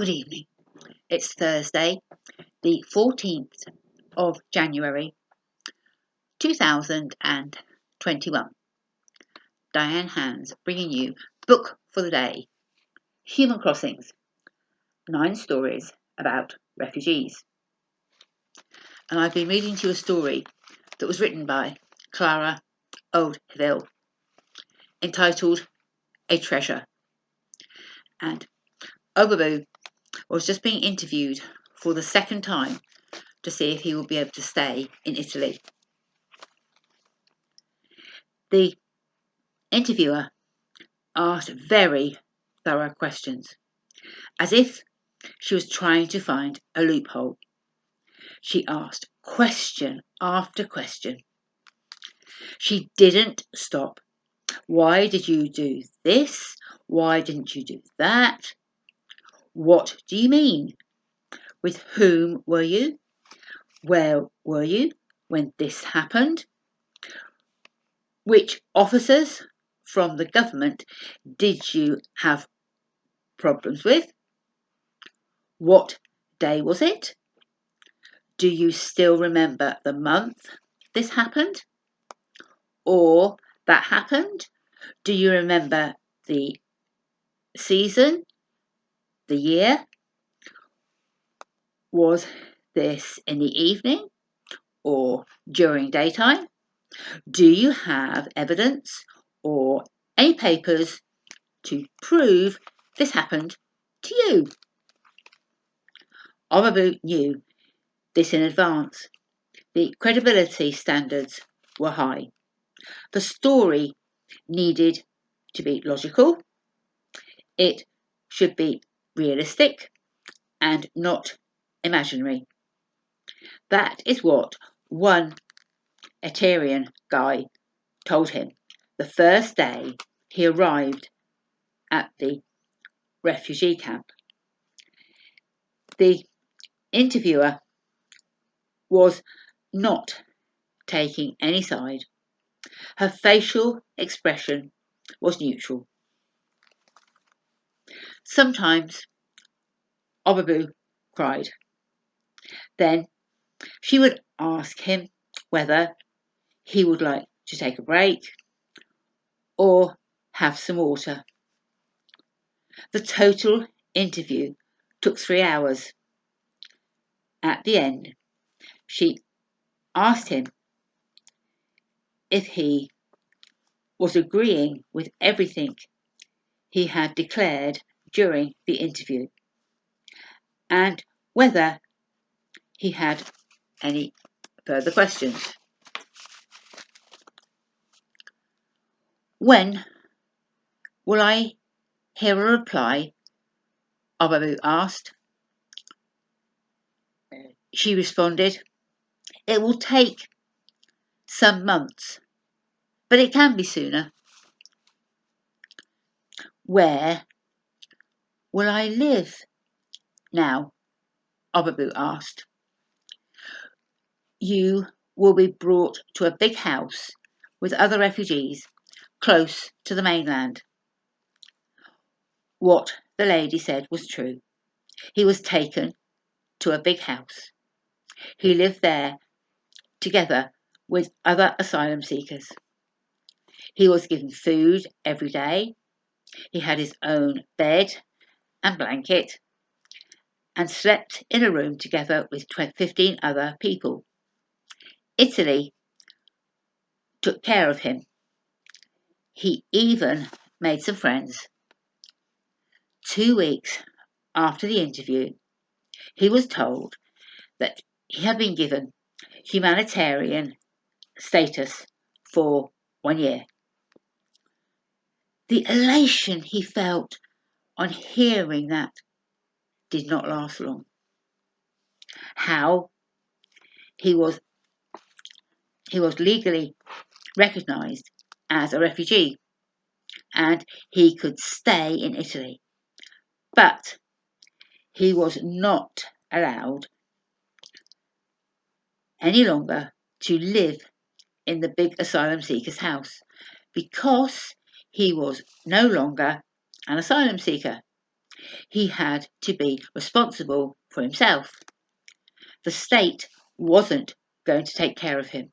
Good evening. It's Thursday, the 14th of January 2021. Diane Hands bringing you Book for the Day, Human Crossings, 9 stories about refugees. And I've been reading to you a story that was written by Clara, Heuvel, entitled A Treasure. And Obabu was just being interviewed for the second time to see if he will be able to stay in Italy. The interviewer asked very thorough questions, as if she was trying to find a loophole. She asked question after question. She didn't stop. Why did you do this? Why didn't you do that? What do you mean? With whom were you? Where were you when this happened? Which officers from the government did you have problems with? What day was it? Do you still remember the month this happened? Or that happened? Do you remember the season? The year? Was this in the evening or during daytime? Do you have evidence or any papers to prove this happened to you? Obabu knew this in advance. The credibility standards were high. The story needed to be logical. It should be realistic and not imaginary. That is what one humanitarian guy told him the first day he arrived at the refugee camp. The interviewer was not taking any side. Her facial expression was neutral. Sometimes Obabu cried. Then she would ask him whether he would like to take a break or have some water. The total interview took 3 hours. At the end, she asked him if he was agreeing with everything he had declared during the interview and whether he had any further questions. When will I hear a reply? Obabu asked. She responded, it will take some months, but it can be sooner. Where will I live now? Obabu asked. You will be brought to a big house with other refugees close to the mainland. What the lady said was true. He was taken to a big house. He lived there together with other asylum seekers. He was given food every day. He had his own bed and blanket and slept in a room together with 15 other people. Italy took care of him. He even made some friends. 2 weeks after the interview, he was told that he had been given humanitarian status for 1 year. The elation he felt on hearing that did not last long. How? He was legally recognised as a refugee and he could stay in Italy. But he was not allowed any longer to live in the big asylum seeker's house because he was no longer an asylum seeker. He had to be responsible for himself. The state wasn't going to take care of him.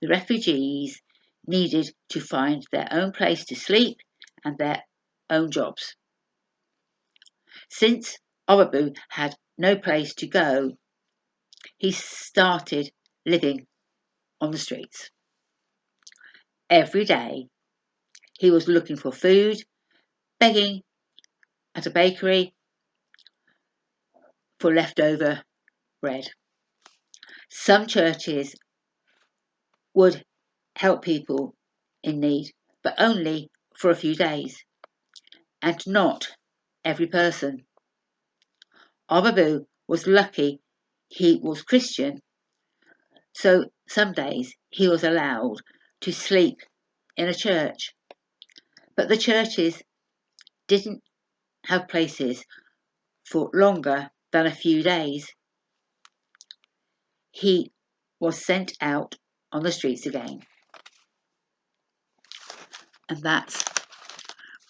The refugees needed to find their own place to sleep and their own jobs. Since Obabu had no place to go, he started living on the streets. Every day he was looking for food, begging at a bakery for leftover bread. Some churches would help people in need, but only for a few days, and not every person. Obabu was lucky he was Christian, so some days he was allowed to sleep in a church. But the churches didn't have places for longer than a few days. He was sent out on the streets again. And that's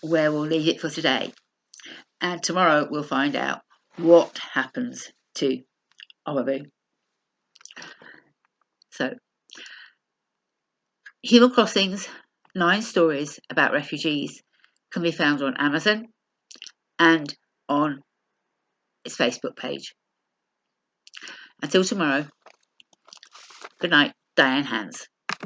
where we'll leave it for today. And tomorrow we'll find out what happens to Obabu. So, Heuvel Crossings, 9 stories about refugees, can be found on Amazon and on its Facebook page. Until tomorrow, good night, Diane Hans.